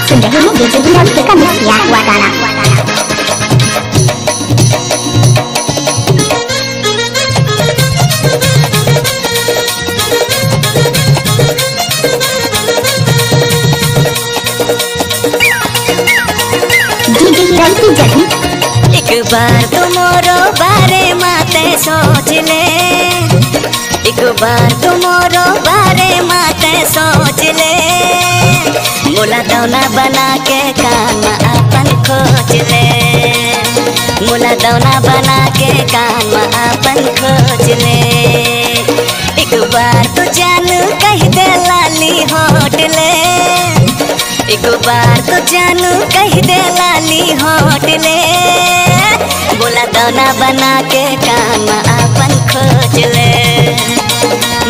सुन रहे हैं डीजे विनोद का मिक्स किया हुआ गाना। एक बार तुमरो बारे माते सोच ले, एक बार तुमरो बारे माते सोच ले, मोला दौना बना के काम अपन खोज ले, मोला दौना बना के काम अपन खोज ले। एक बार तो जान कह दे लाली होट ले, एक बार तो जानू कह दे लाली होट ले, बोला दौना बना के काम अपन खोज ले,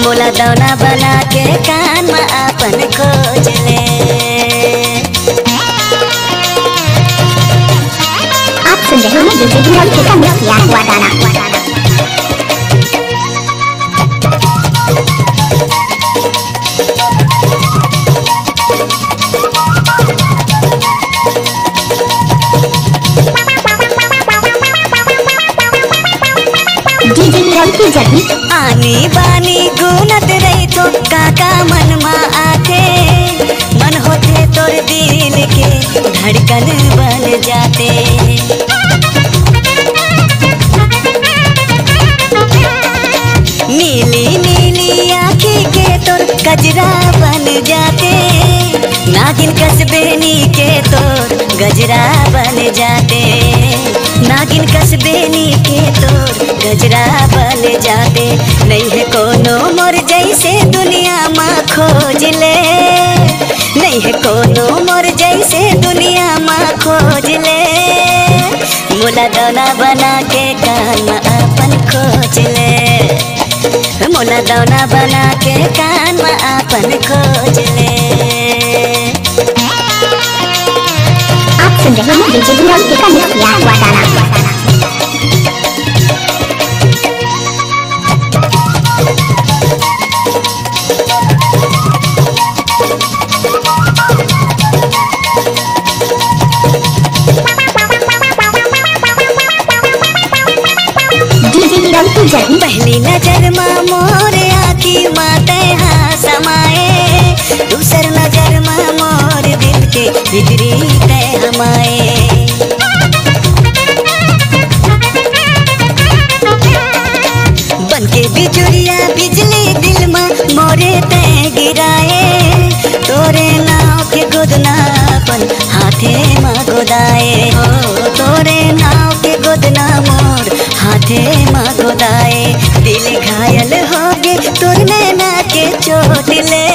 बोला दौना बना के काम अपन खोज ले। आप सुन रहे हैं डीजे विनोद का मिक्स किया हुआ गाना। आनी बानी गुनत रही तो काका मन मा आके, मन होते तोर दिल के धड़कन बन जाते। नीली नीली आँखी के तोर गजरा बन जाते, नागिन कसबेनी के तोर गजरा बन जाते, नागिन कसबेनी के तोर गजरा बन जाते। नहीं है कोनो मोर जैसे दुनिया माँ खोज ले, नहीं है कोनो मोर जैसे दुनिया माँ खोज ले, मोला दौना बना के काम अपन खोज ले, मोला दौना बना के काम अपन खोज ले। आप सुन रहे हैं डीजे विनोद का मिक्स किया हुआ गाना। पहली नजर माँ मोरे आँखी माते हाँ समाए, दूसर नजर माँ मोर दिल के भीतरी ते हमाए। बन के बिजुरिया बिजली दिल माँ मोरे ते गिराए, तोरे नाव के गोदनापन हाथे माँ गोदाए, हो तोरे नाव के गोदना मोर हाथे माँ गोदाए। दिल घायल हो गे तोर नैना के चोट ले,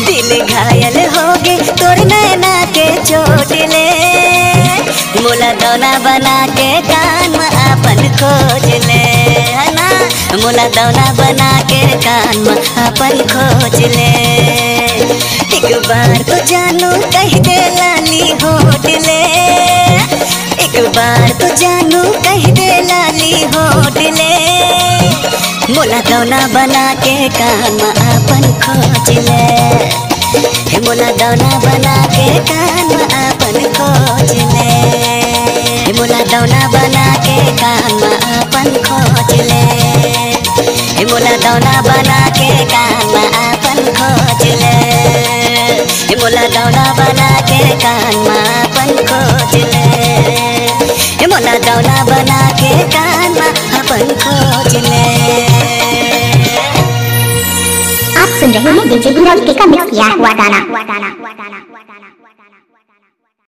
दिल घायल हो गे तोर नैना के चोट ले, मोला दौना बना के काम अपन खोज ले, है ना, मोला दौना बना के काम अपन खोज ले। एक बार तो जानू कह दे लाली होट ले, एक बार तो जानू कह दे लाली होट ले, मोला दौना बना के काम अपन खोज ले, मोला दौना बना के काम अपन खोज ले, मोला दौना बना के काम अपन खोज ले, मोला दौना बना के काम अपन खोज ले, मोला दौना बना के काम अपन खोज ले, मोला दौना बना के काम अपन खोज ले। आप सुन रहे हैं डीजे विनोद का मिक्स किया हुआ गाना।